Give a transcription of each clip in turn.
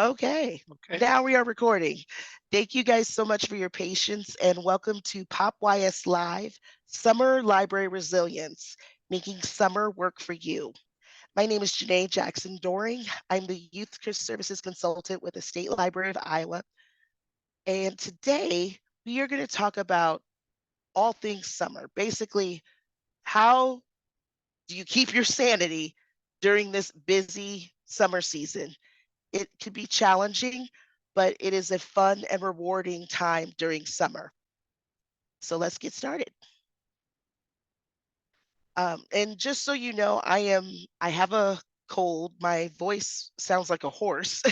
Okay, Okay. now we are recording. Thank you guys so much for your patience and welcome to Pop YS Live Summer Library Resilience, making summer work for you. My name is Janeé Jackson-Doering. I'm the Youth Services Consultant with the State Library of Iowa. And today we are going to talk about all things summer. Basically, how do you keep your sanity during this busy summer season? It can be challenging, but it is a fun and rewarding time during summer. So let's get started. And just so you know, I have a cold. My voice sounds like a horse.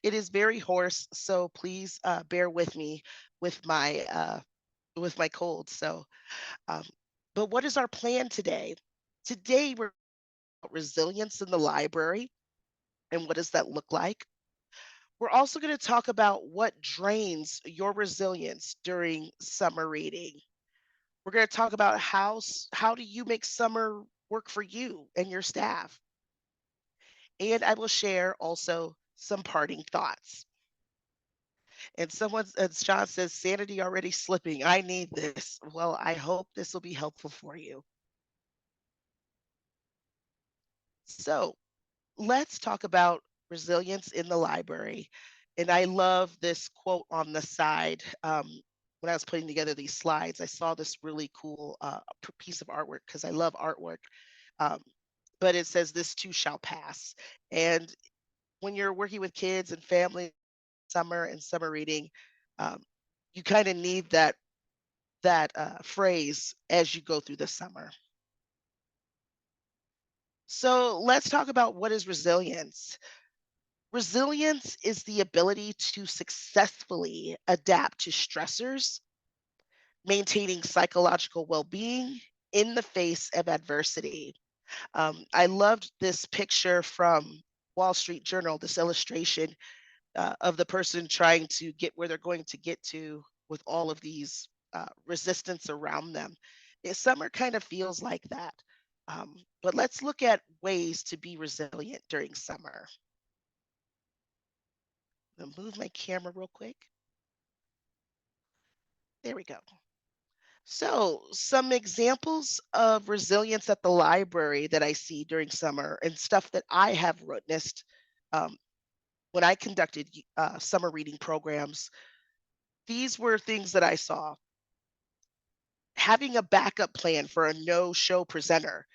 It is very hoarse, so please bear with me with my cold. Um, but what is our plan today? Today we're about resilience in the library and what does that look like? We're also going to talk about what drains your resilience during summer reading. We're going to talk about how do you make summer work for you and your staff. And I will share also some parting thoughts. And as John says, sanity already slipping. I need this. Well, I hope this will be helpful for you. So let's talk about resilience in the library. And I love this quote on the side. When I was putting together these slides, I saw this really cool piece of artwork because I love artwork. Um, but it says, "This too shall pass." And when you're working with kids and family, summer and summer reading, um, you kind of need that phrase as you go through the summer. So let's talk about what is resilience. Resilience is the ability to successfully adapt to stressors, maintaining psychological well being in the face of adversity. I loved this picture from Wall Street Journal, this illustration of the person trying to get where they're going to get to with all of these resistance around them. Summer kind of feels like that. But let's look at ways to be resilient during summer. I'm gonna move my camera real quick. There we go. So, some examples of resilience at the library that I see during summer and stuff that I have witnessed um, when I conducted summer reading programs. These were things that I saw. Having a backup plan for a no-show presenter.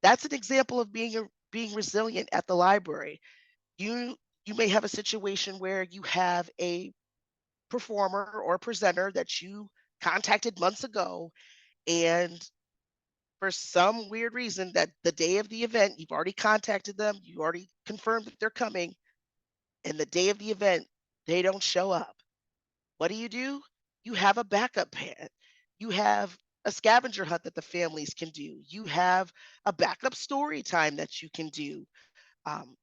That's an example of being resilient at the library. You you may have a situation where you have a performer or presenter that you contacted months ago, and for some weird reason that the day of the event, you've already contacted them, you already confirmed that they're coming, and the day of the event, they don't show up. What do? You have a backup plan. You have a scavenger hunt that the families can do. You have a backup story time that you can do.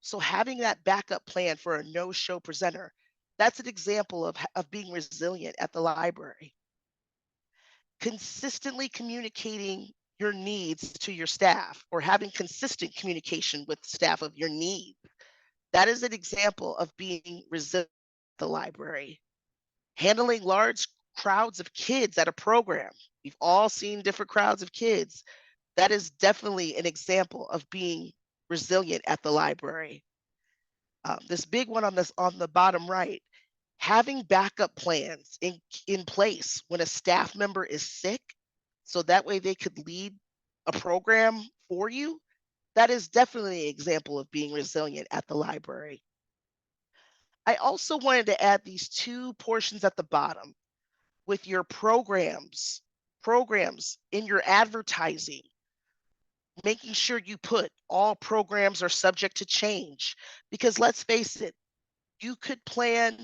So having that backup plan for a no-show presenter, that's an example of being resilient at the library. Consistently communicating your needs to your staff or having consistent communication with staff of your needs. That is an example of being resilient at the library. Handling large crowds of kids at a program. We've all seen different crowds of kids. That is definitely an example of being resilient at the library. This big one on the bottom right, having backup plans in place when a staff member is sick, so that way they could lead a program for you. That is definitely an example of being resilient at the library. I also wanted to add these two portions at the bottom with your programs in your advertising, making sure you put all programs are subject to change. Because let's face it, you could plan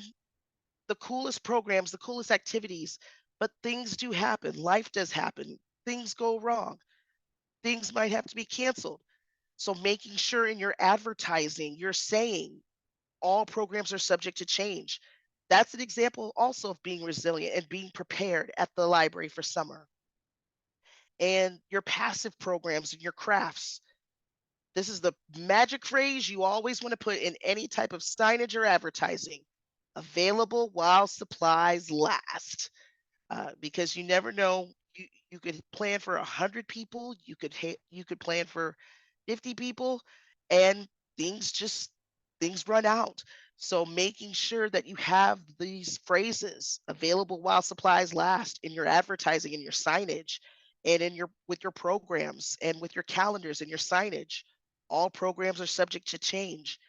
the coolest programs, the coolest activities, but things do happen. Life does happen. Things go wrong. Things might have to be canceled. So making sure in your advertising, you're saying all programs are subject to change. That's an example also of being resilient and being prepared at the library for summer. And your passive programs and your crafts. This is the magic phrase you always want to put in any type of signage or advertising. Available while supplies last. Because you never know. You could plan for 100 people. You could plan for 50 people, and things just things run out. So making sure that you have these phrases available while supplies last in your advertising and your signage and in your with your programs and with your calendars and your signage. All programs are subject to change.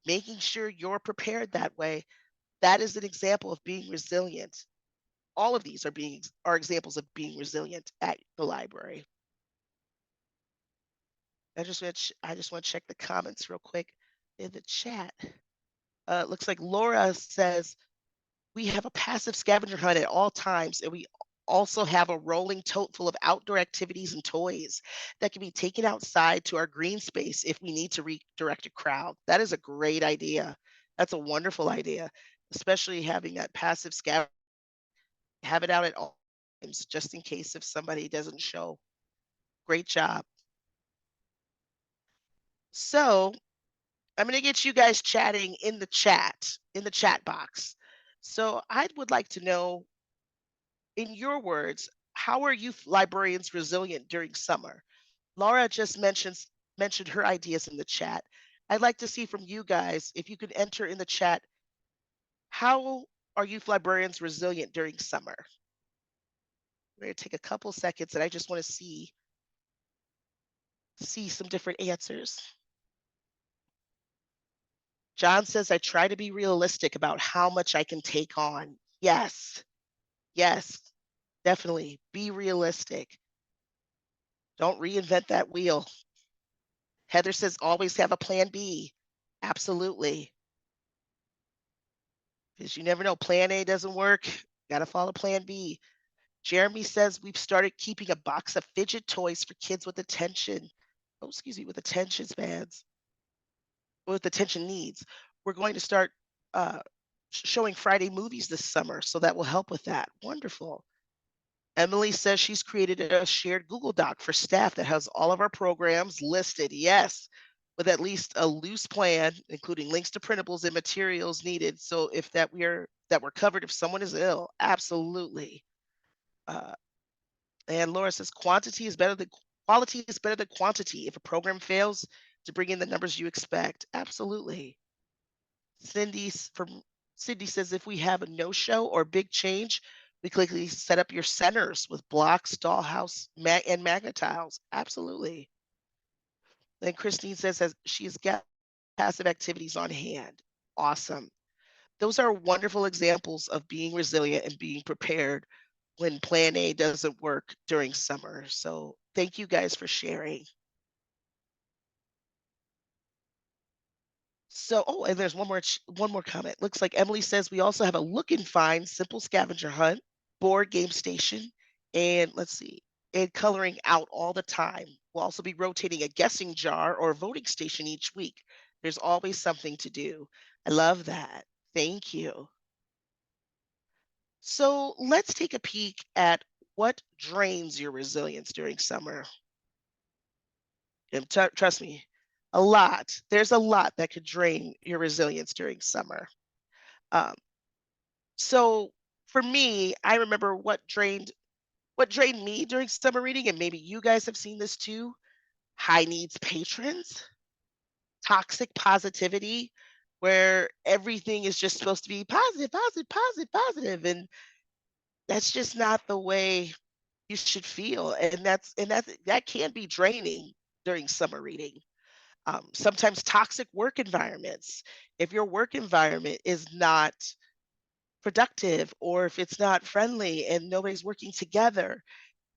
Making sure you're prepared that way, that is an example of being resilient. All of these are examples of being resilient at the library. I just want to check the comments real quick in the chat. It looks like Laura says we have a passive scavenger hunt at all times, and we also have a rolling tote full of outdoor activities and toys that can be taken outside to our green space if we need to redirect a crowd. That is a great idea. That's a wonderful idea, especially having that passive scavenger. Have it out at all times just in case if somebody doesn't show. Great job. So I'm going to get you guys chatting in the chat box. So I would like to know, in your words, how are youth librarians resilient during summer? Laura just mentioned her ideas in the chat. I'd like to see from you guys if you could enter in the chat, how are youth librarians resilient during summer? We're going to take a couple seconds and I just want to see some different answers. John says, I try to be realistic about how much I can take on. Yes, yes, definitely. Be realistic. Don't reinvent that wheel. Heather says, always have a plan B. Absolutely. Because you never know. Plan A doesn't work. Got to follow plan B. Jeremy says, we've started keeping a box of fidget toys for kids with with attention spans, with attention needs. We're going to start uh, showing Friday movies this summer, so that will help with that. Wonderful. Emily says she's created a shared Google Doc for staff that has all of our programs listed. Yes, with at least a loose plan, including links to printables and materials needed. So if we're covered if someone is ill, absolutely. Uh, and Laura says quality is better than quantity. If a program fails to bring in the numbers you expect, absolutely. From Cindy says if we have a no-show or big change, we quickly set up your centers with blocks, dollhouse, and magnetiles. Absolutely. Then Christine says as she has got passive activities on hand. Awesome. Those are wonderful examples of being resilient and being prepared when plan A doesn't work during summer. So thank you guys for sharing. So, oh, and there's one more comment. Looks like Emily says we also have a look and find simple scavenger hunt, board game station, and let's see, and coloring out all the time. We'll also be rotating a guessing jar or voting station each week. There's always something to do. I love that. Thank you. So let's take a peek at what drains your resilience during summer. And trust me, a lot. There's a lot that could drain your resilience during summer. Um, so for me, I remember what drained me during summer reading, and maybe you guys have seen this too. High needs patrons, toxic positivity, where everything is just supposed to be positive, positive, positive, positive, and that's just not the way you should feel, and that can be draining during summer reading. Sometimes toxic work environments. If your work environment is not productive or if it's not friendly and nobody's working together,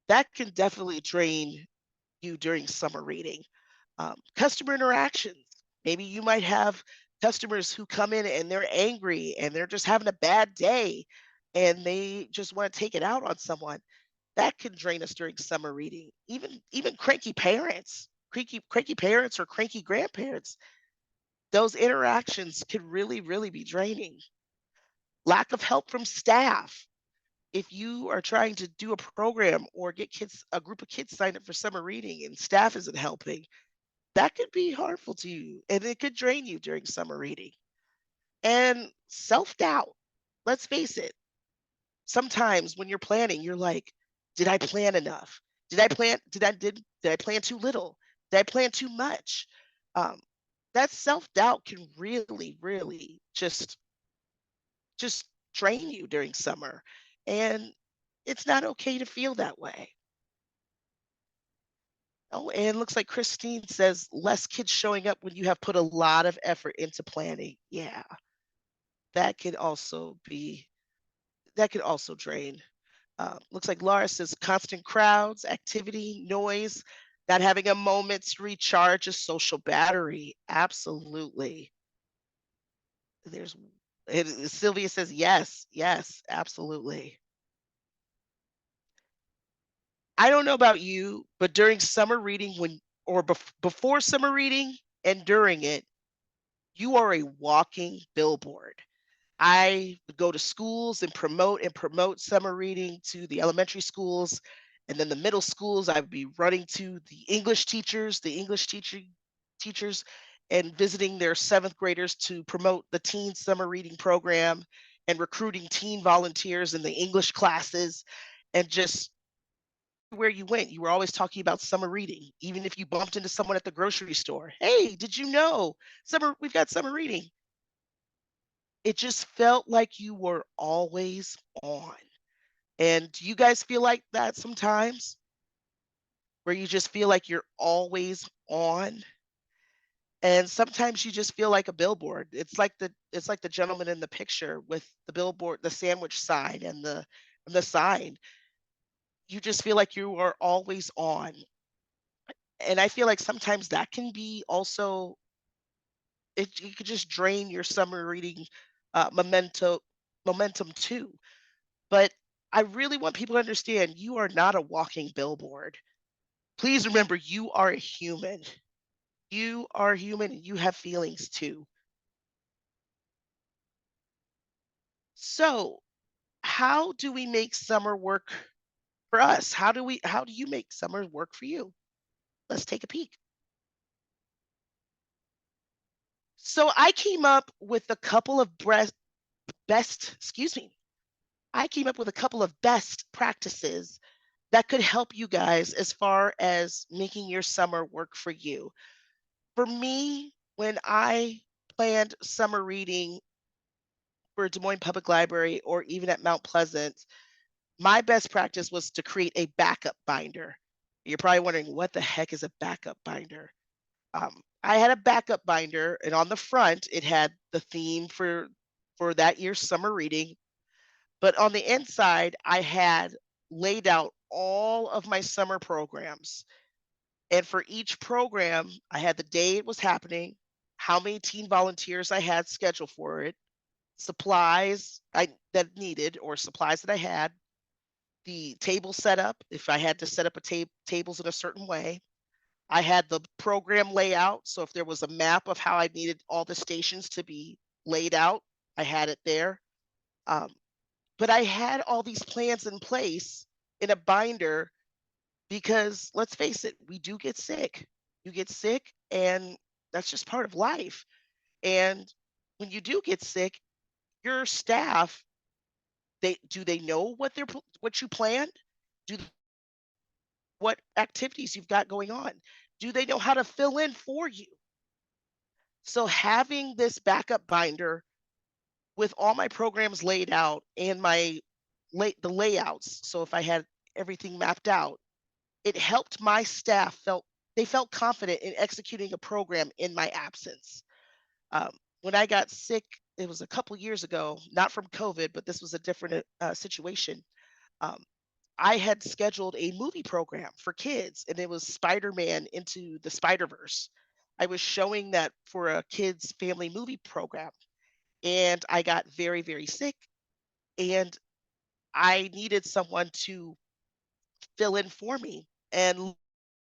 that can definitely drain you during summer reading. Customer interactions. Maybe you might have customers who come in and they're angry and they're just having a bad day and they just want to take it out on someone. That can drain us during summer reading. Even cranky parents or cranky grandparents. Those interactions can really, really be draining. Lack of help from staff. If you are trying to do a program or get a group of kids signed up for summer reading and staff isn't helping, that could be harmful to you and it could drain you during summer reading. And self-doubt. Let's face it, sometimes when you're planning, you're like, did I plan enough? Did I plan too little? Did I plan too much? Um, that self-doubt can really, really just drain you during summer. And it's not okay to feel that way. Oh, and looks like Christine says less kids showing up when you have put a lot of effort into planning. Yeah, that could also be that could also drain. Looks like Laura says constant crowds, activity, noise, not having a moment to recharge a social battery. Absolutely. There's Sylvia says yes, yes, absolutely. I don't know about you, but during summer reading before summer reading and during it, you are a walking billboard. I would go to schools and promote summer reading to the elementary schools, and then the middle schools, I would be running to the English teachers, and visiting their 7th graders to promote the teen summer reading program and recruiting teen volunteers in the English classes, and just where you went, you were always talking about summer reading, even if you bumped into someone at the grocery store. Hey, did you know we've got summer reading? It just felt like you were always on. And do you guys feel like that sometimes? Where you just feel like you're always on? And sometimes you just feel like a billboard. It's like the gentleman in the picture with the billboard, the sandwich sign and the sign. You just feel like you are always on. And I feel like sometimes that can be also it could just drain your summer reading momentum too. But I really want people to understand you are not a walking billboard. Please remember you are a human. You are human and you have feelings too. So, how do we make summer work for us? How do you make summer work for you? Let's take a peek. So, I came up with a couple of excuse me. I came up with a couple of best practices that could help you guys as far as making your summer work for you. For me, when I planned summer reading for Des Moines Public Library or even at Mount Pleasant, my best practice was to create a backup binder. You're probably wondering what the heck is a backup binder? I had a backup binder, and on the front it had the theme for that year's summer reading. But on the inside, I had laid out all of my summer programs. And for each program, I had the day it was happening, how many teen volunteers I had scheduled for it, supplies I that needed or supplies that I had, the table setup if I had to set up tables in a certain way. I had the program layout, so if there was a map of how I needed all the stations to be laid out, I had it there. Um, but I had all these plans in place in a binder because let's face it, we do get sick. You get sick, and that's just part of life. And when you do get sick, your staff, they know what you planned? Do what activities you've got going on? Do they know how to fill in for you? So having this backup binder with all my programs laid out and the layouts, so if I had everything mapped out, it helped my staff felt confident in executing a program in my absence. When I got sick, it was a couple years ago, not from COVID, but this was a different situation. Um, I had scheduled a movie program for kids, and it was Spider-Man into the Spider-Verse. I was showing that for a kids' family movie program, and I got very, very sick, and I needed someone to fill in for me. And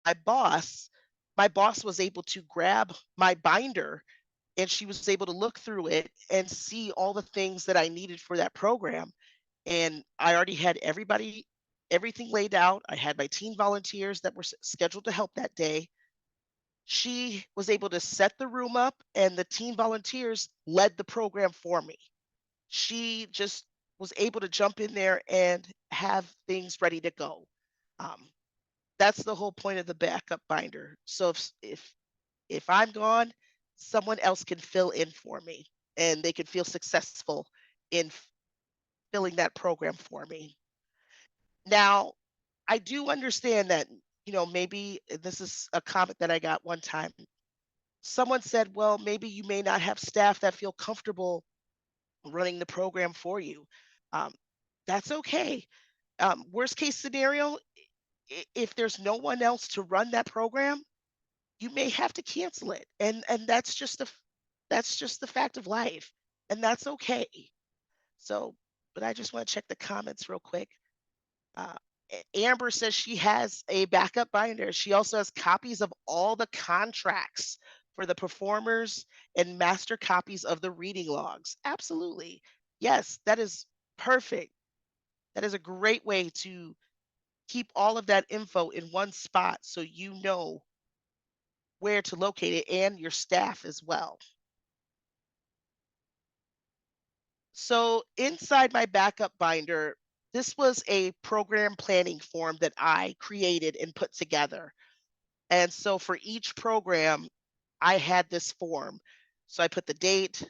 my boss, my boss was able to grab my binder and she was able to look through it and see all the things that I needed for that program. And I already had everything laid out. I had my teen volunteers that were scheduled to help that day. She was able to set the room up, and the teen volunteers led the program for me. She just was able to jump in there and have things ready to go. Um, that's the whole point of the backup binder. So if I'm gone, someone else can fill in for me, and they can feel successful in filling that program for me. Now, I do understand that, maybe this is a comment that I got one time. Someone said, well, maybe you may not have staff that feel comfortable running the program for you. Um, that's okay. Worst case scenario, if there's no one else to run that program, you may have to cancel it, and that's just the fact of life, and that's okay. So, but I just want to check the comments real quick. Uh, Amber says she has a backup binder. She also has copies of all the contracts for the performers and master copies of the reading logs. Absolutely. Yes, that is perfect. That is a great way to keep all of that info in one spot so you know where to locate it and your staff as well. So, inside my backup binder, this was a program planning form that I created and put together. And so for each program, I had this form. So I put the date,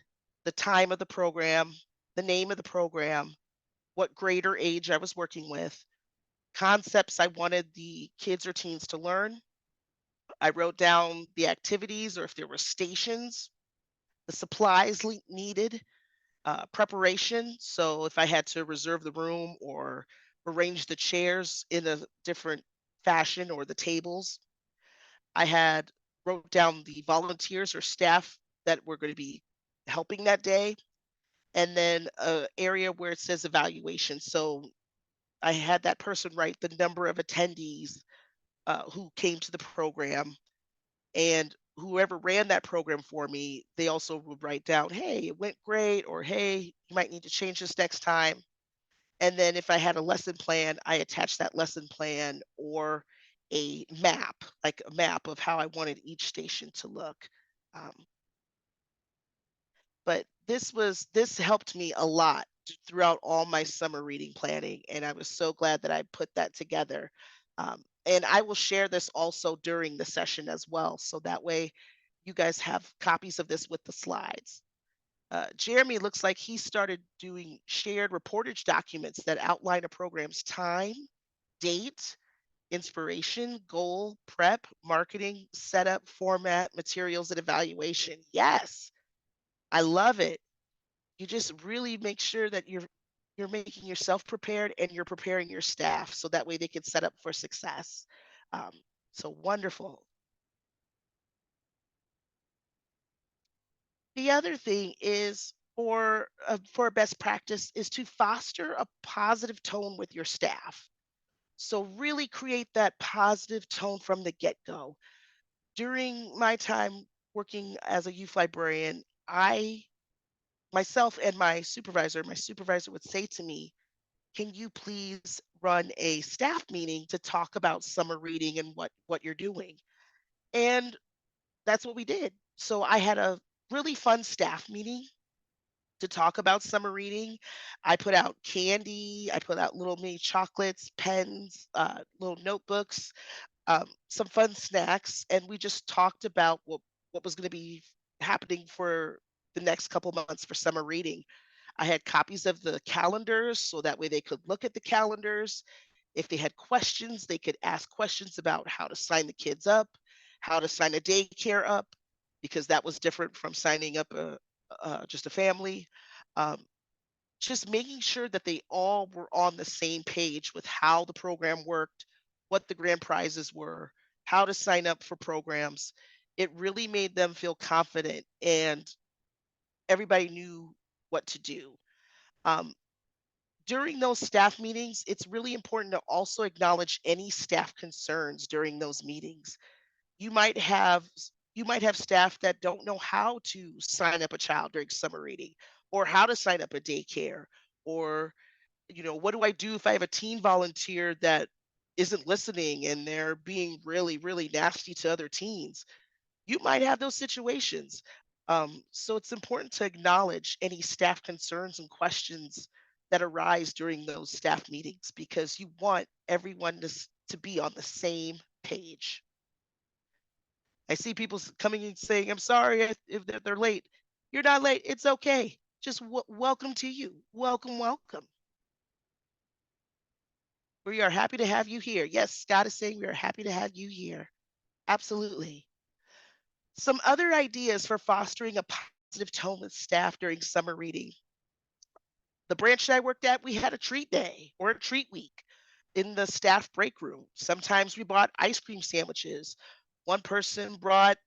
the time of the program, the name of the program, what grade or age I was working with, concepts I wanted the kids or teens to learn. I wrote down the activities or if there were stations, the supplies needed, preparation. So if I had to reserve the room or arrange the chairs in a different fashion or the tables, I had wrote down the volunteers or staff that were going to be helping that day, and then a area where it says evaluation. So I had that person write the number of attendees who came to the program, and whoever ran that program for me, they also would write down, "Hey, it went great," or "Hey, you might need to change this next time." And then if I had a lesson plan, I attached that lesson plan or a map, like a map of how I wanted each station to look. Um, but this helped me a lot throughout all my summer reading planning, and I was so glad that I put that together. And I will share this also during the session as well, so that way you guys have copies of this with the slides. Jeremy looks like he started doing shared reportage documents that outline a program's time, date, inspiration, goal, prep, marketing, setup, format, materials, and evaluation. Yes, I love it. You just really make sure that you're making yourself prepared and you're preparing your staff so that way they can set up for success. Um, so wonderful. The other thing is for a best practice is to foster a positive tone with your staff. So really create that positive tone from the get-go. During my time working as a youth librarian, I myself and my supervisor would say to me, "Can you please run a staff meeting to talk about summer reading and what you're doing?" And that's what we did. So I had a really fun staff meeting to talk about summer reading. I put out candy, I put out little mini chocolates, pens, little notebooks, some fun snacks, and we just talked about what was going to be happening for the next couple months for summer reading. I had copies of the calendars so that way they could look at the calendars. If they had questions, they could ask questions about how to sign the kids up, how to sign a daycare up, because that was different from signing up just a family. Um, just making sure that they all were on the same page with how the program worked, what the grand prizes were, how to sign up for programs. It really made them feel confident and everybody knew what to do. Um, During those staff meetings, it's really important to also acknowledge any staff concerns during those meetings. You might have you might have staff that don't know how to sign up a child during summer reading or how to sign up a daycare or what do I do if I have a teen volunteer that isn't listening and they're being really, really nasty to other teens? You might have those situations. So it's important to acknowledge any staff concerns and questions that arise during those staff meetings because you want everyone to be on the same page. I see people coming in saying, "I'm sorry if they're late." You're not late. It's okay. Just welcome to you. Welcome, welcome. We are happy to have you here. Yes, Scott is saying we are happy to have you here. Absolutely. Some other ideas for fostering a positive tone with staff during summer reading. The branch that I worked at, we had a treat day or a treat week in the staff break room. Sometimes we bought ice cream sandwiches. One person brought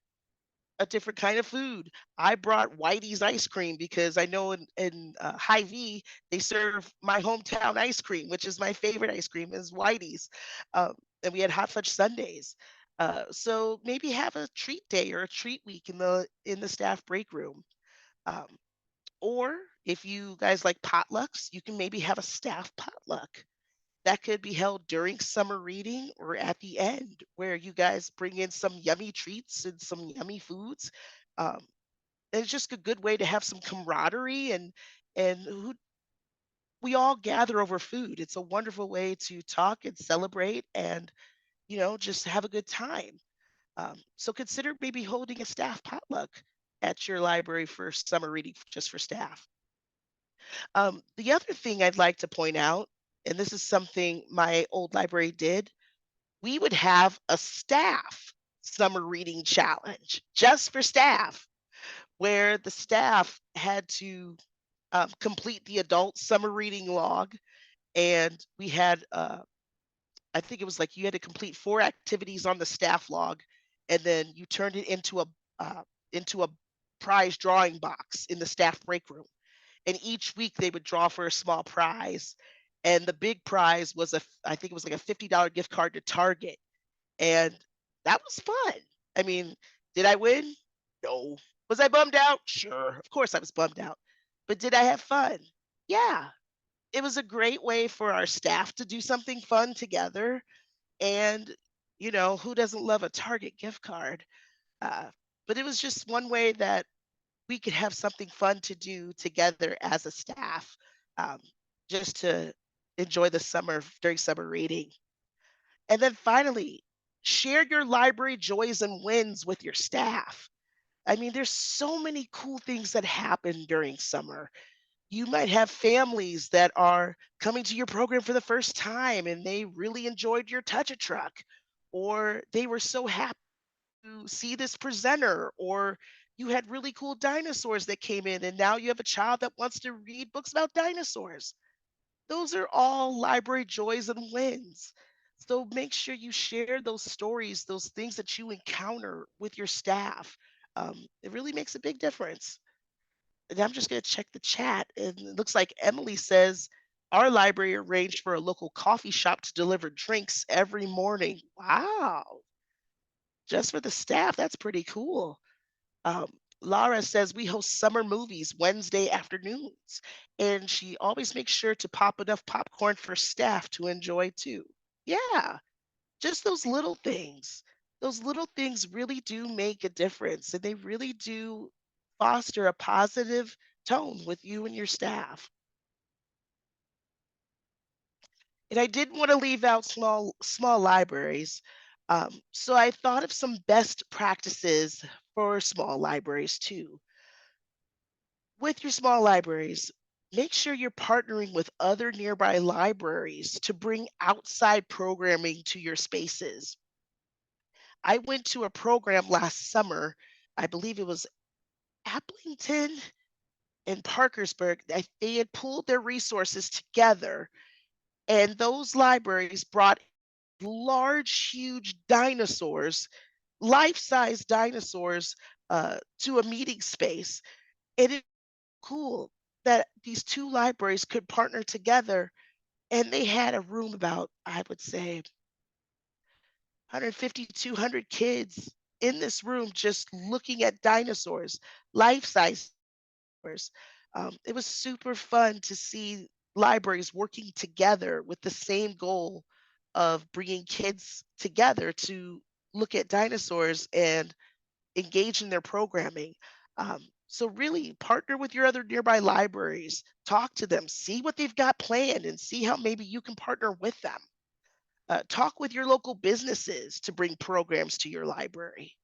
a different kind of food. I brought Whitey's ice cream because I know in Hy-Vee they serve my hometown ice cream, which is my favorite ice cream, is Whitey's. Um, and we had hot fudge sundaes. So maybe have a treat day or a treat week in the staff break room. Um, or if you guys like potlucks, you can maybe have a staff potluck that could be held during summer reading or at the end, where you guys bring in some yummy treats and some yummy foods. Um, and it's just a good way to have some camaraderie and we all gather over food. It's a wonderful way to talk and celebrate and just have a good time. So consider maybe holding a staff potluck at your library for summer reading just for staff. The other thing I'd like to point out, and this is something my old library did, we would have a staff summer reading challenge just for staff, where the staff had to complete the adult summer reading log. And we had, I think it was like you had to complete 4 activities on the staff log, and then you turned it uh, into a prize drawing box in the staff break room. And each week they would draw for a small prize. And the big prize was I think it was like a $50 gift card to Target. And that was fun. I mean, did I win? No. Was I bummed out? Sure. Of course I was bummed out. But did I have fun? Yeah. It was a great way for our staff to do something fun together. And, who doesn't love a Target gift card? Uh, but it was just one way that we could have something fun to do together as a staff, um, just to enjoy the summer during summer reading. And then finally, share your library joys and wins with your staff. I mean, there's so many cool things that happen during summer. You might have families that are coming to your program for the first time and they really enjoyed your touch a truck, or they were so happy to see this presenter, or you had really cool dinosaurs that came in and now you have a child that wants to read books about dinosaurs. Those are all library joys and wins. So make sure you share those stories, those things that you encounter with your staff. It really makes a big difference. And I'm just going to check the chat. And it looks like Emily says our library arranged for a local coffee shop to deliver drinks every morning. Wow. Just for the staff. That's pretty cool. Um, Laura says we host summer movies Wednesday afternoons, and she always makes sure to pop enough popcorn for staff to enjoy too. Yeah, just those little things. Those little things really do make a difference, and they really do foster a positive tone with you and your staff. And I didn't want to leave out small libraries. So I thought of some best practices for small libraries too. With your small libraries, make sure you're partnering with other nearby libraries to bring outside programming to your spaces. I went to a program last summer, I believe it was Applington and Parkersburg. They had pooled their resources together, and those libraries brought large, huge dinosaurs, life-size dinosaurs, to a meeting space. And it's cool that these two libraries could partner together, and they had a room about, I would say, 150, 200 kids in this room just looking at dinosaurs, life-size dinosaurs. It was super fun to see libraries working together with the same goal of bringing kids together to look at dinosaurs and engage in their programming. So really partner with your other nearby libraries, talk to them, see what they've got planned, and see how maybe you can partner with them. Talk with your local businesses to bring programs to your library.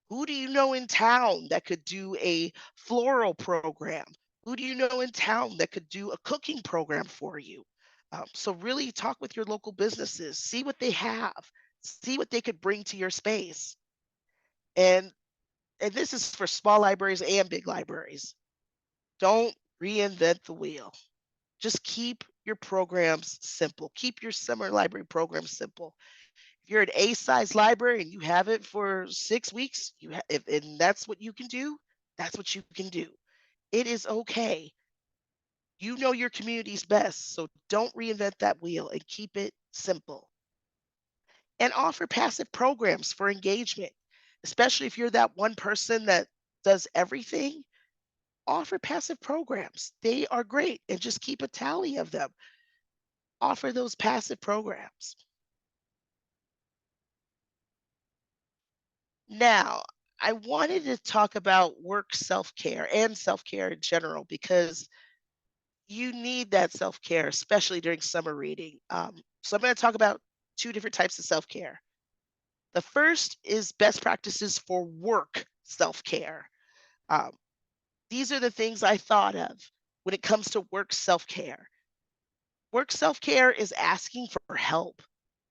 Who do you know in town that could do a floral program? Who do you know in town that could do a cooking program for you? So, really talk with your local businesses, see what they have, see what they could bring to your space. And, and this is for small libraries and big libraries. Don't reinvent the wheel. Just keep your programs simple. Keep your summer library programs simple. If you're an A size library and you have it for 6 weeks, and that's what you can do, that's what you can do. It is okay. You know your community's best, so don't reinvent that wheel and keep it simple. And offer passive programs for engagement, especially if you're that one person that does everything. Offer passive programs. They are great, and just keep a tally of them. Offer those passive programs. Now, I wanted to talk about work self care and self care in general because you need that self care, especially during summer reading. So, I'm going to talk about two different types of self care. The first is best practices for work self care. Um, these are the things I thought of when it comes to work self care. Work self care is asking for help.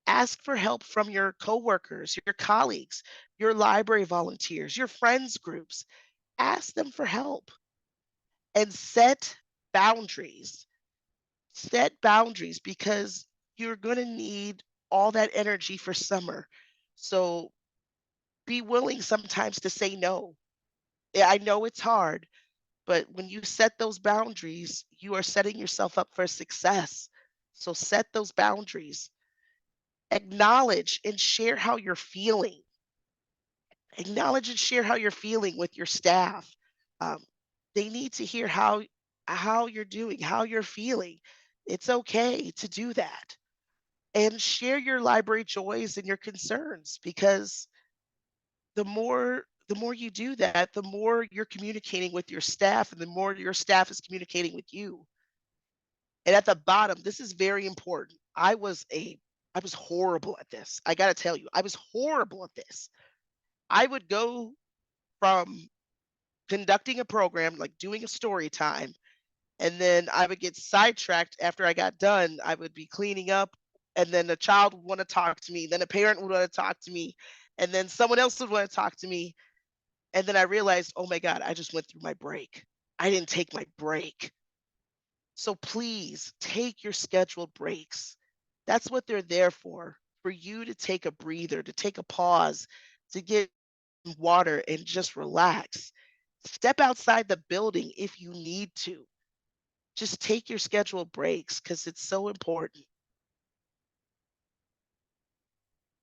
Ask for help from your coworkers, your colleagues, your library volunteers, your friends groups. Ask them for help and set boundaries. Set boundaries because you're going to need all that energy for summer. So be willing sometimes to say no. Yeah, I know it's hard, but when you set those boundaries, you are setting yourself up for success. So set those boundaries. Acknowledge and share how you're feeling. Acknowledge and share how you're feeling with your staff. Um, they need to hear how you're doing, how you're feeling. It's okay to do that. And share your library joys and your concerns because the more you do that, the more you're communicating with your staff and the more your staff is communicating with you. And at the bottom, this is very important. I was horrible at this. I got to tell you, I was horrible at this. I would go from conducting a program, like doing a story time, and then I would get sidetracked after I got done. I would be cleaning up, and then a child would want to talk to me, then a parent would want to talk to me, and then someone else would want to talk to me. And then I realized, oh my God, I just went through my break. I didn't take my break. So please take your scheduled breaks. That's what they're there for you to take a breather, to take a pause, to get water and just relax. Step outside the building if you need to. Just take your scheduled breaks because it's so important.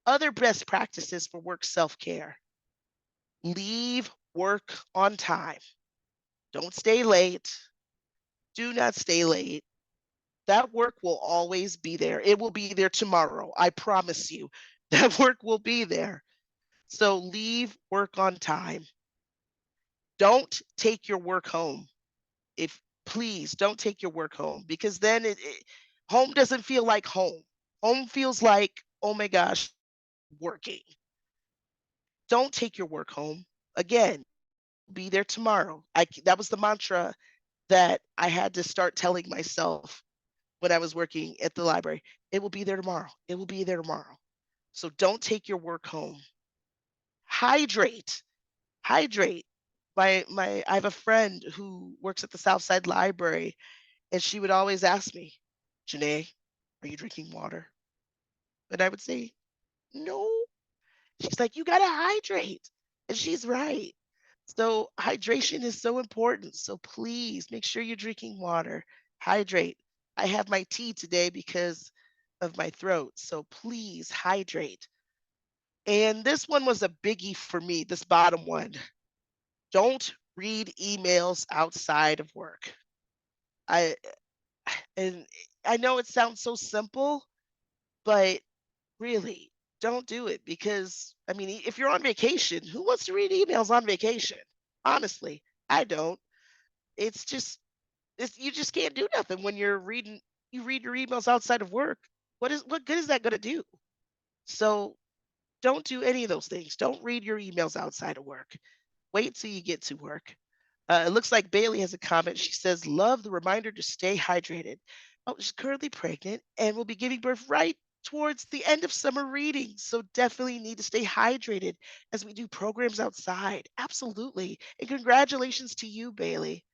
Other best practices for work self care: leave work on time. Don't stay late. Do not stay late. That work will always be there. It will be there tomorrow. I promise you. That work will be there. So leave work on time. Don't take your work home. If Please don't take your work home because then home doesn't feel like home. Home feels like, oh my gosh, working. Don't take your work home. Again, be there tomorrow. That was the mantra that I had to start telling myself when I was working at the library. It will be there tomorrow. It will be there tomorrow. So don't take your work home. Hydrate. Hydrate. I have a friend who works at the Southside Library, and she would always ask me, Janae, are you drinking water? And I would say, no. She's like, you gotta hydrate. And she's right. So hydration is so important. So please make sure you're drinking water. Hydrate. I have my tea today because of my throat. So please hydrate. And this one was a biggie for me, this bottom one. Don't read emails outside of work. I and I know it sounds so simple, but really, Don't do it because I mean, if you're on vacation, who wants to read emails on vacation? Honestly, I don't. It's just you just can't do nothing when you're reading. You read your emails outside of work. What good is that going to do? So don't do any of those things. Don't read your emails outside of work. Wait till you get to work. It looks like Bailey has a comment. She says, "Love the reminder to stay hydrated." Oh, she's currently pregnant and will be giving birth right towards the end of summer reading. So definitely need to stay hydrated as we do programs outside. Absolutely. And congratulations to you, Bailey.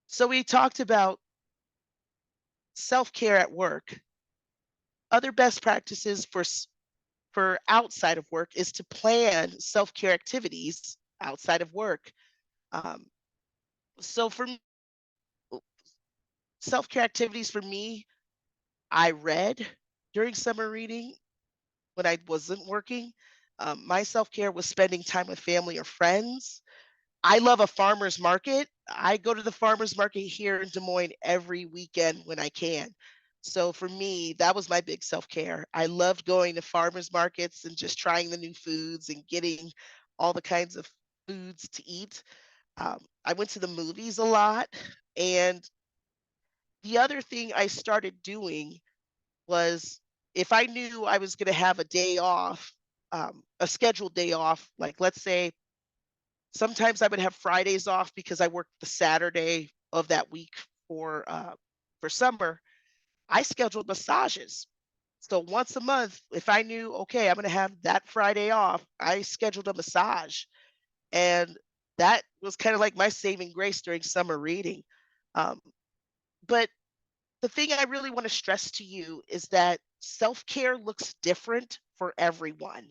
So we talked about self-care at work. Other best practices for outside of work is to plan self-care activities outside of work. Um, so for self-care activities for me, I read during summer reading when I wasn't working. My self-care was spending time with family or friends. I love a farmer's market. I go to the farmer's market here in Des Moines every weekend when I can. So for me, that was my big self-care. I loved going to farmers markets and just trying the new foods and getting all the kinds of foods to eat. I went to the movies a lot. And the other thing I started doing was if I knew I was going to have a day off, a scheduled day off, like let's say sometimes I would have Fridays off because I worked the Saturday of that week for summer. I scheduled massages. So once a month, if I knew, okay, I'm going to have that Friday off, I scheduled a massage. And that was kind of like my saving grace during summer reading. Um, but the thing I really want to stress to you is that self care looks different for everyone.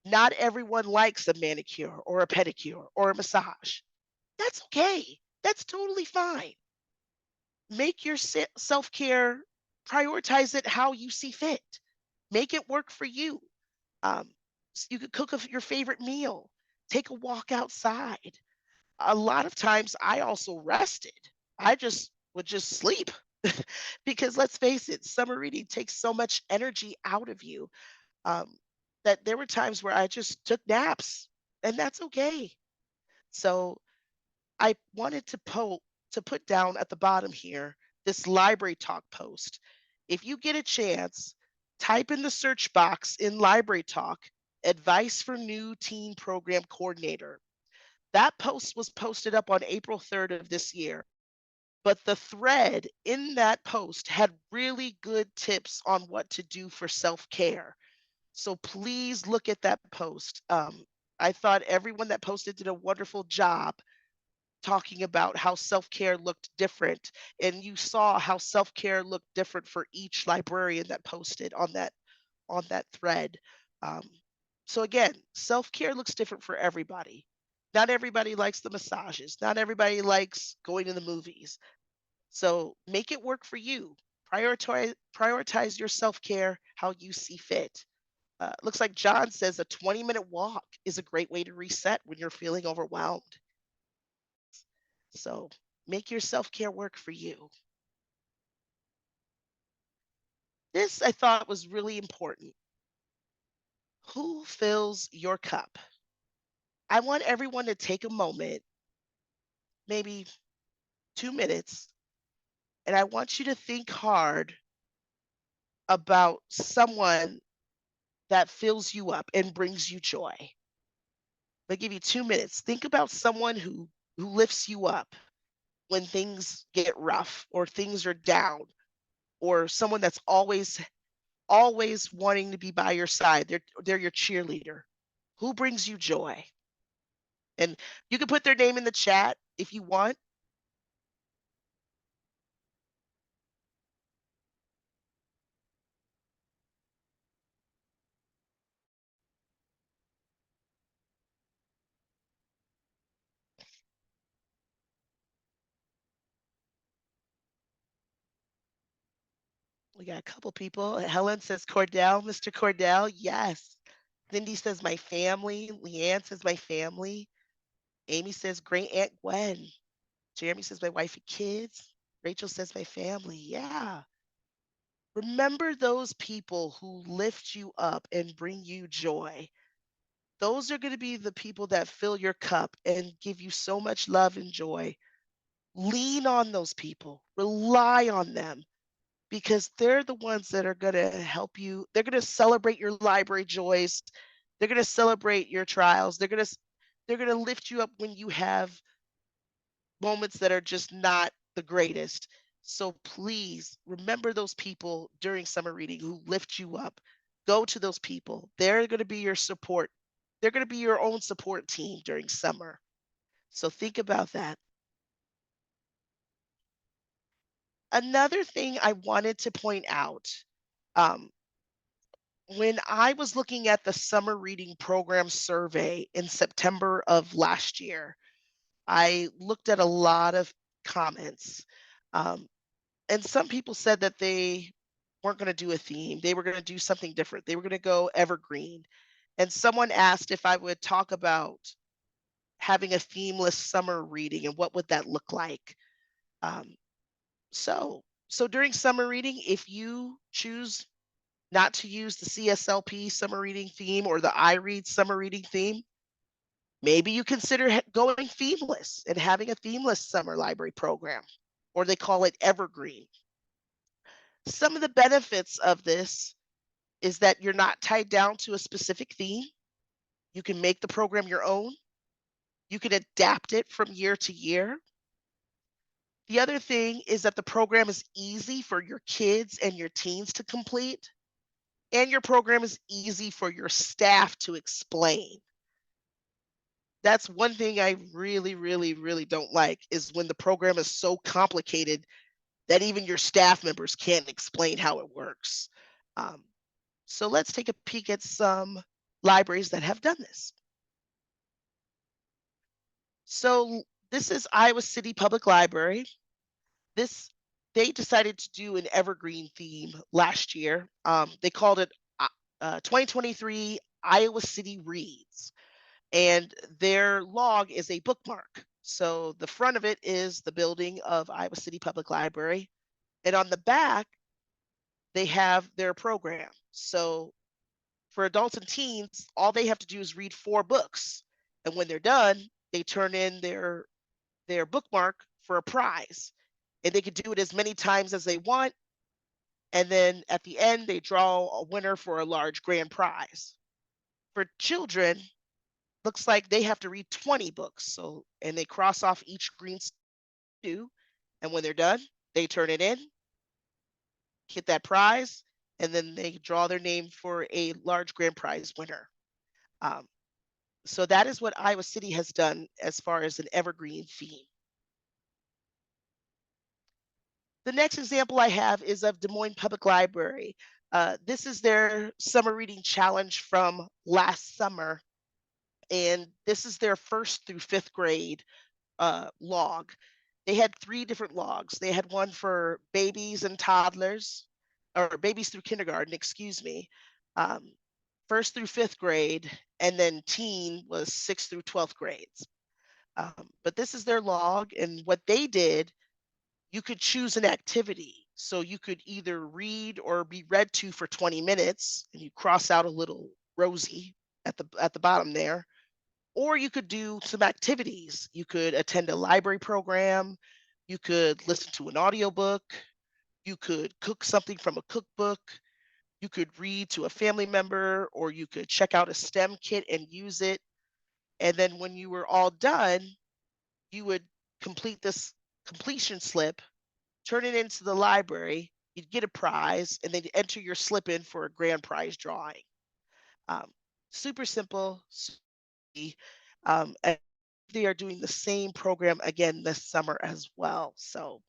Not everyone likes a manicure or a pedicure or a massage. That's okay. That's totally fine. Make your self care, prioritize it how you see fit. Make it work for you. You could cook your favorite meal, take a walk outside. A lot of times I also rested. I just would just sleep because let's face it, summer reading takes so much energy out of you um, that there were times where I just took naps, and that's okay. So I wanted to put down at the bottom here this library talk post. If you get a chance, type in the search box in library talk advice for new teen program coordinator. That post was posted up on April 3rd of this year. But the thread in that post had really good tips on what to do for self care. So please look at that post. I thought everyone that posted did a wonderful job talking about how self-care looked different, and you saw how self-care looked different for each librarian that posted on that thread. um, so again, self-care looks different for everybody. Not everybody likes the massages, not everybody likes going to the movies, so make it work for you. Prioritize your self-care how you see fit. Looks like John says a 20-minute walk is a great way to reset when you're feeling overwhelmed. So make your self care work for you. This I thought was really important. Who fills your cup? I want everyone to take a moment, maybe 2 minutes, and I want you to think hard about someone that fills you up and brings you joy. I'll give you 2 minutes. Think about someone who lifts you up when things get rough or things are down, or someone that's always wanting to be by your side. They're your cheerleader. Who brings you joy? And you can put their name in the chat if you want. We got a couple people. Helen says Cordell, Mr. Cordell. Yes. Cindy says my family. Leanne says my family. Amy says great Aunt Gwen. Jeremy says my wife and kids. Rachel says my family. Yeah. Remember those people who lift you up and bring you joy. Those are going to be the people that fill your cup and give you so much love and joy. Lean on those people, rely on them because they're the ones that are going to help you. They're going to celebrate your library joys. They're going to celebrate your trials. They're going to lift you up when you have moments that are just not the greatest. So please remember those people during summer reading who lift you up. Go to those people. They're going to be your support. They're going to be your own support team during summer. So think about that. Another thing I wanted to point out, um, when I was looking at the summer reading program survey in September of last year, I looked at a lot of comments. Um, and some people said that they weren't going to do a theme. They were going to do something different. They were going to go evergreen. And someone asked if I would talk about having a themeless summer reading and what would that look like. Um, so during summer reading, if you choose not to use the CSLP summer reading theme or the I Read summer reading theme, maybe you consider going themeless and having a themeless summer library program, or they call it evergreen. Some of the benefits of this is that you're not tied down to a specific theme. You can make the program your own. You can adapt it from year to year. The other thing is that the program is easy for your kids and your teens to complete, and your program is easy for your staff to explain. That's one thing I really, really, really don't like is when the program is so complicated that even your staff members can't explain how it works. Um, so let's take a peek at some libraries that have done this. So this is Iowa City Public Library. This They decided to do an evergreen theme last year. They called it 2023 Iowa City Reads, and their log is a bookmark. So the front of it is the building of Iowa City Public Library, and on the back they have their program. So for adults and teens, all they have to do is read 4 books, and when they're done, they turn in their bookmark for a prize, and they can do it as many times as they want. And then at the end, they draw a winner for a large grand prize. For children, looks like they have to read 20 books. So, and they cross off each green two. And when they're done, they turn it in, get that prize, and then they draw their name for a large grand prize winner. Um, so that is what Iowa City has done as far as an evergreen theme. The next example I have is of Des Moines Public Library. This is their summer reading challenge from last summer, and this is their first through fifth grade log. They had 3 different logs. They had one for babies and toddlers, or babies through kindergarten, excuse me, um, first through fifth grade, and then teen was sixth through 12th grades. But this is their log, and what they did, you could choose an activity. So you could either read or be read to for 20 minutes, and you cross out a little rosy at the bottom there. Or you could do some activities. You could attend a library program, you could listen to an audiobook, you could cook something from a cookbook, you could read to a family member, or you could check out a STEM kit and use it. And then when you were all done, you would complete this completion slip, turn it into the library, you'd get a prize, and then enter your slip in for a grand prize drawing. Um, Super simple. And they are doing the same program again this summer as well. So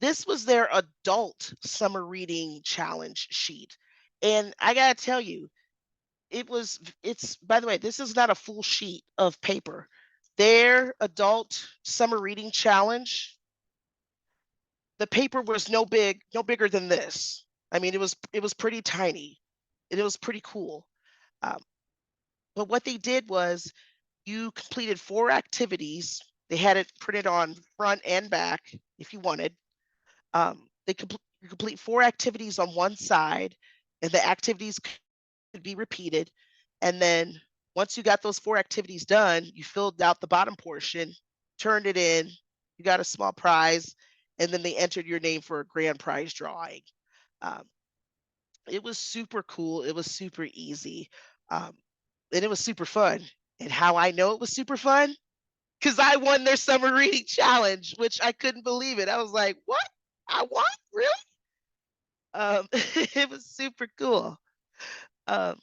this was their adult summer reading challenge sheet. And I gotta tell you, it's by the way, this is not a full sheet of paper. Their adult summer reading challenge, the paper was no bigger than this. I mean, it was pretty tiny. It was pretty cool. Um, but what they did was you completed 4 activities. They had it printed on front and back if you wanted. You complete 4 activities on one side, and the activities could be repeated. And then once you got those 4 activities done, you filled out the bottom portion, turned it in, you got a small prize, and then they entered your name for a grand prize drawing. Um, it was super cool. It was super easy. Um, and it was super fun. And how I know it was super fun? Because I won their summer reading challenge, which I couldn't believe it. I was like, what? I won? Really? It was super cool. Um,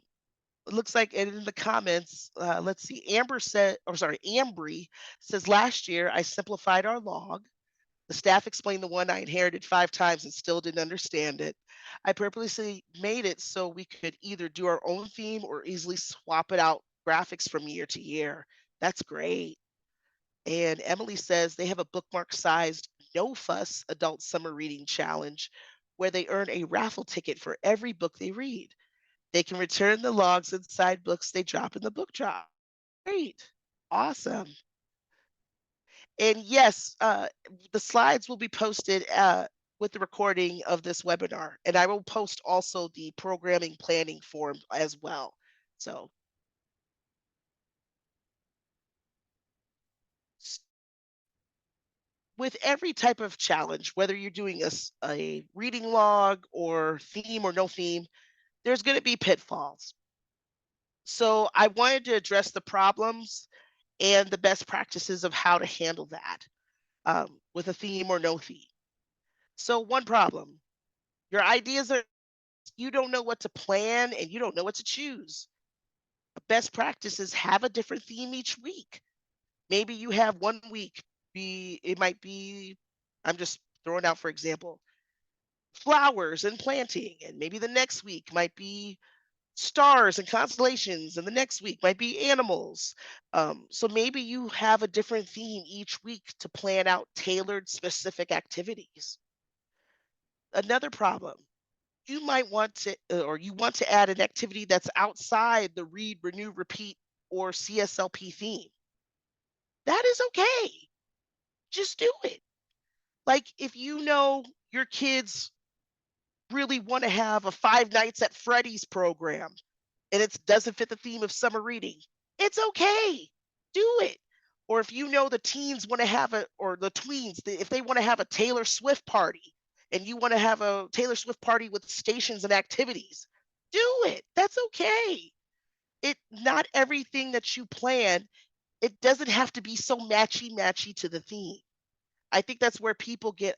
it looks like and in the comments, let's see, Amber said, or sorry, Ambry says, last year I simplified our log. The staff explained the one I inherited 5 times and still didn't understand it. I purposely made it so we could either do our own theme or easily swap it out graphics from year to year. That's great. And Emily says they have a bookmark sized no fuss adult summer reading challenge where they earn a raffle ticket for every book they read. They can return the logs inside books they drop in the book drop. Great. Awesome. And yes, the slides will be posted with the recording of this webinar. And I will post also the programming planning form as well. So s- with every type of challenge, whether you're doing a reading log or theme or no theme, there's going to be pitfalls. So I wanted to address the problems and the best practices of how to handle that with a theme or no theme. So one problem, your ideas are you don't know what to plan and you don't know what to choose. Best practices have a different theme each week. Maybe you have one week be it might be I'm just throwing out for example, flowers and planting and maybe the next week might be stars and constellations and the next week might be animals. So maybe you have a different theme each week to plan out tailored specific activities. Another problem, you might want to or you want to add an activity that's outside the read, renew, repeat or CSLP theme. That is okay. Just do it. Like if you know your kids really want to have a Five Nights at Freddy's program and it doesn't fit the theme of summer reading, it's okay. Do it. Or if you know the teens want to have a, or the tweens, if they want to have a Taylor Swift party and you want to have a Taylor Swift party with stations and activities, do it. That's okay. It not everything that you plan, it doesn't have to be so matchy to the theme. I think that's where people get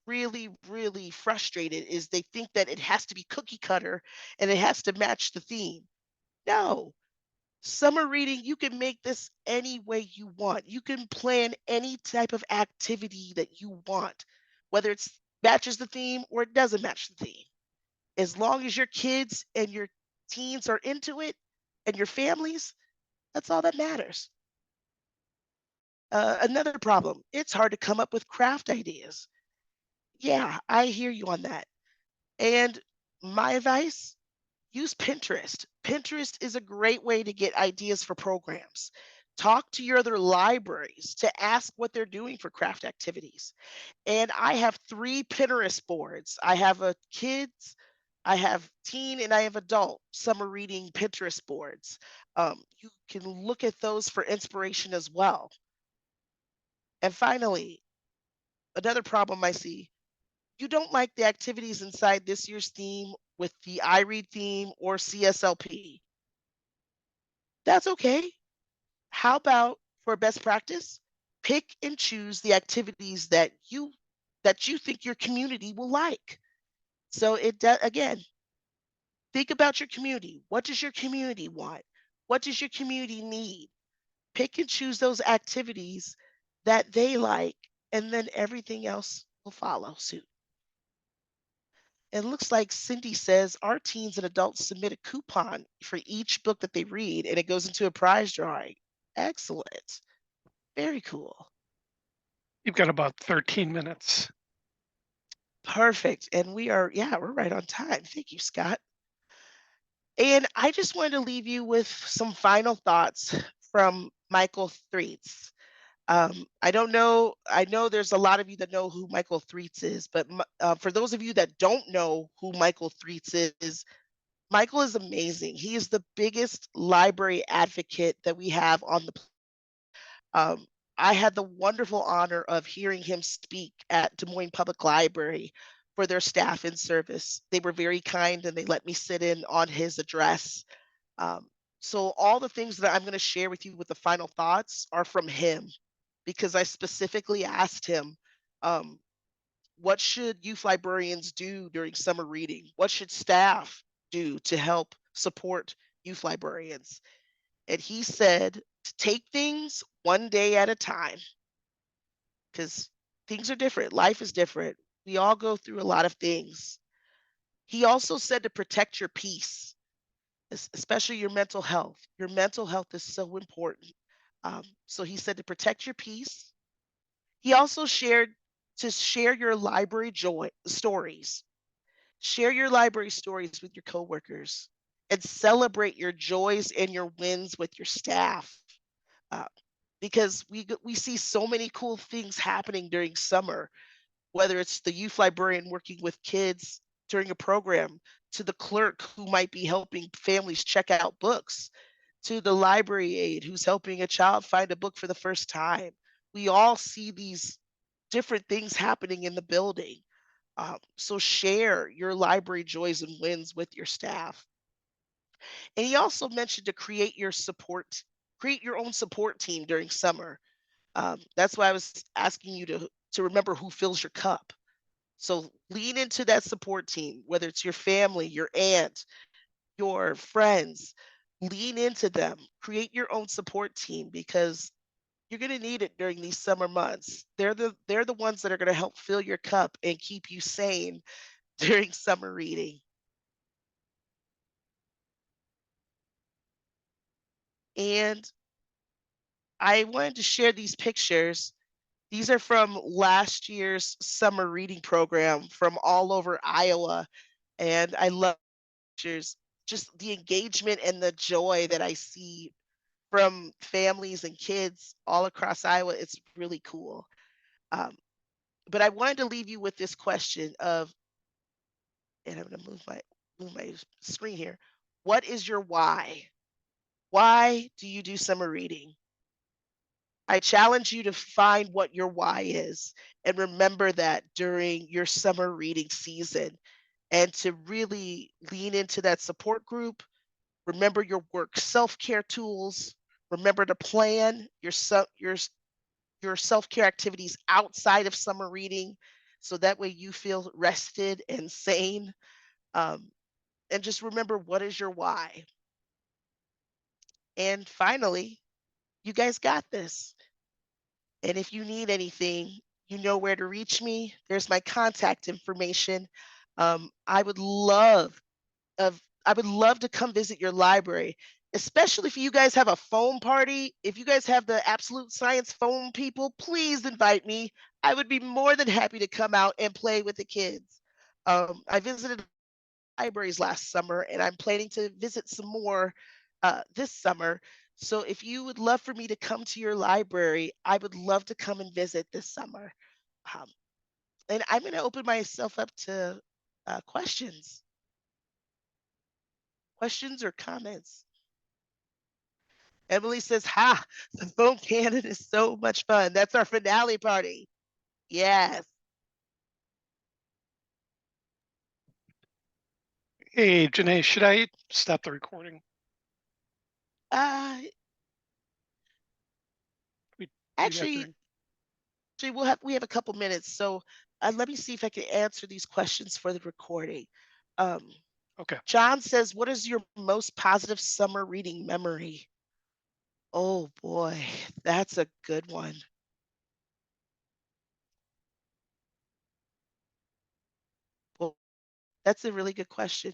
really frustrated is they think that it has to be cookie cutter and it has to match the theme. No, summer reading, you can make this any way you want. You can plan any type of activity that you want, whether it's matches the theme or it doesn't match the theme. As long as your kids and your teens are into it and your families, that's all that matters. Another problem, it's hard to come up with craft ideas. Yeah, I hear you on that. And my advice, use Pinterest. Pinterest is a great way to get ideas for programs. Talk to your other libraries to ask what they're doing for craft activities. And I have 3 Pinterest boards. I have a kids, I have teen, and I have adult summer reading Pinterest boards. You can look at those for inspiration as well. And finally, another problem I see, you don't like the activities inside this year's theme with the iRead theme or CSLP. That's okay. How about for best practice? Pick and choose the activities that you think your community will like. So again, think about your community. What does your community want? What does your community need? Pick and choose those activities that they like, and then everything else will follow suit. It looks like Cindy says our teens and adults submit a coupon for each book that they read, and it goes into a prize drawing. Excellent. Very cool. You've got about 13 minutes. Perfect. And yeah, we're right on time. Thank you, Scott. And I just wanted to leave you with some final thoughts from Michael Threets. I don't know. I know there's a lot of you that know who Michael Threets is, but for those of you that don't know who Michael Threets is, Michael is amazing. He is the biggest library advocate that we have on the um, I had the wonderful honor of hearing him speak at Des Moines Public Library for their staff in service. They were very kind and they let me sit in on his address. Um, so, all the things that I'm going to share with you with the final thoughts are from him because I specifically asked him, um, what should youth librarians do during summer reading? What should staff do to help support youth librarians? And he said to take things one day at a time because things are different. Life is different. We all go through a lot of things. He also said to protect your peace, especially your mental health. Your mental health is so important. So he said to protect your peace. He also shared to share your library joy stories. Share your library stories with your coworkers and celebrate your joys and your wins with your staff. Uh, because we see so many cool things happening during summer, whether it's the youth librarian working with kids during a program, to the clerk who might be helping families check out books, to the library aide who's helping a child find a book for the first time. We all see these different things happening in the building. So share your library joys and wins with your staff. And he also mentioned to create your own support team during summer. That's why I was asking you to remember who fills your cup. So lean into that support team, whether it's your family, your aunt, your friends. Lean into them. Create your own support team because you're going to need it during these summer months. They're the ones that are going to help fill your cup and keep you sane during summer reading. And I wanted to share these pictures. These are from last year's summer reading program from all over Iowa. And I love pictures, just the engagement and the joy that I see from families and kids all across Iowa. It's really cool. Um, but I wanted to leave you with this question of, and I'm going to move my screen here. What is your why? Why do you do summer reading? I challenge you to find what your why is and remember that during your summer reading season and to really lean into that support group. Remember your work self-care tools. Remember to plan your self-care activities outside of summer reading so that way you feel rested and sane. Um, and just remember what is your why. And finally, you guys got this. And if you need anything, you know where to reach me. There's my contact information. I would love I would love to come visit your library, especially if you guys have a foam party. If you guys have the absolute science foam people, please invite me. I would be more than happy to come out and play with the kids. I visited libraries last summer, and I'm planning to visit some more this summer. So if you would love for me to come to your library, I would love to come and visit this summer. Um, and I'm going to open myself up to questions, questions or comments. Emily says, "Ha! The foam cannon is so much fun. That's our finale party." Yes. Hey, Janeé, should I stop the recording? Uh, We do you have actually, to? we have a couple minutes, so let me see if I can answer these questions for the recording. Um, Okay. John says, "What is your most positive summer reading memory?" Oh boy, that's a good one. Well, that's a really good question.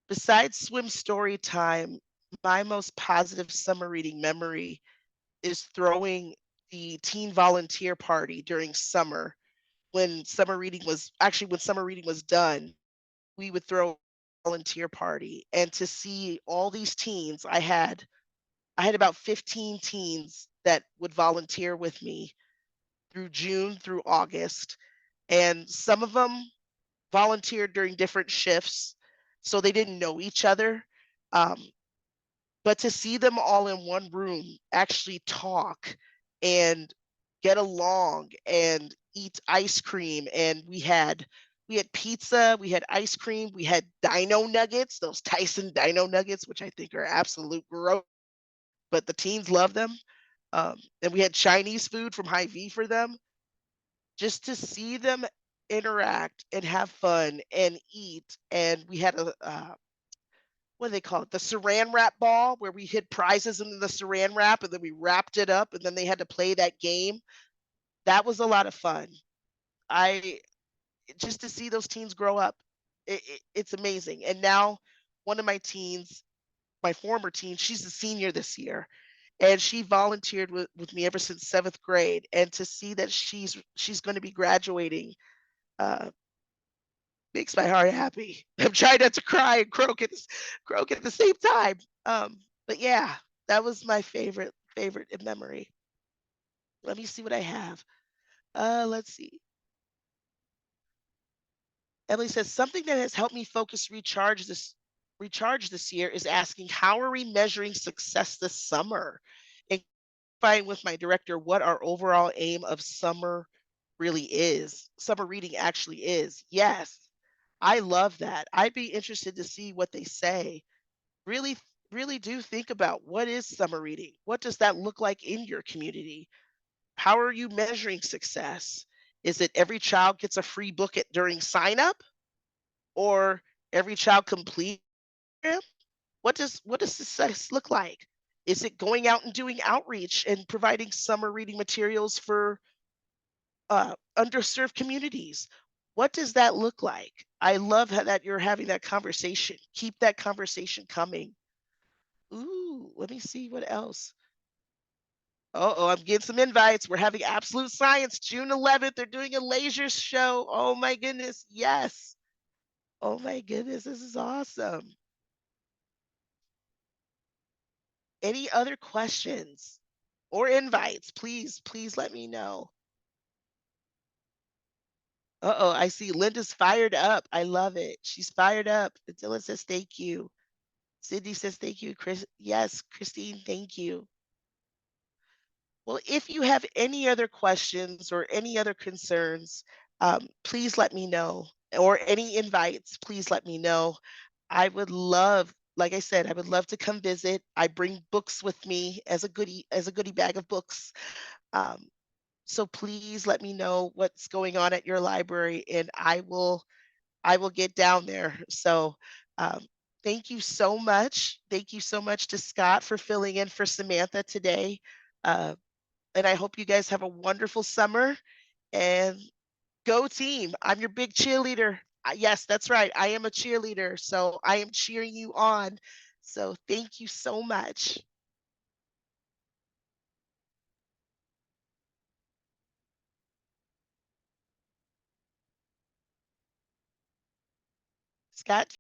Besides swim story time, my most positive summer reading memory is throwing the teen volunteer party during summer when summer reading was done. We would throw a volunteer party and to see all these teens. I had I had about 15 teens that would volunteer with me through June through August, and some of them volunteered during different shifts, so they didn't know each other. Um, but to see them all in one room actually talk and get along and eat ice cream, and we had pizza, we had ice cream, we had dino nuggets, those Tyson dino nuggets, which I think are absolute gross, but the teens love them. And we had Chinese food from Hy-Vee for them. Just to see them interact and have fun and eat, and we had a, what do they call it? The Saran wrap ball where we hid prizes in the Saran wrap, and then we wrapped it up, and then they had to play that game. That was a lot of fun. I Just to see those teens grow up, it's amazing. And now one of my teens, my former teen, she's a senior this year, and she volunteered with me ever since 7th grade. And to see that she's going to be graduating uh, makes my heart happy. I'm trying not to cry and croak at the same time. But yeah, that was my favorite in memory. Let me see what I have. Let's see. Emily says something that has helped me recharge this year is asking how are we measuring success this summer, and clarifying with my director what our overall aim of summer reading actually is. Yes, I love that. I'd be interested to see what they say. Really, really do think about what is summer reading? What does that look like in your community? How are you measuring success? Is it every child gets a free book during sign up, or every child complete program? What does success look like? Is it going out and doing outreach and providing summer reading materials for underserved communities? What does that look like? I love that you're having that conversation. Keep that conversation coming. Ooh, let me see what else. Oh, I'm getting some invites. We're having Absolute Science June 11th. They're doing a laser show. Oh my goodness. Yes. Oh my goodness. This is awesome. Any other questions or invites? Please let me know. Uh-oh, I see Linda's fired up. I love it. She's fired up. Dylan says thank you. Sydney says thank you. Chris, yes, Christine, thank you. Well, if you have any other questions or any other concerns, please let me know. Or any invites, please let me know. I would love, like I said, I would love to come visit. I bring books with me as a goodie bag of books. Um, so please let me know what's going on at your library, and I will get down there. So um, thank you so much. Thank you so much to Scott for filling in for Samantha today. Uh, and I hope you guys have a wonderful summer, and go team. I'm your big cheerleader. Yes, that's right. I am a cheerleader. So I am cheering you on. So thank you so much. Scott.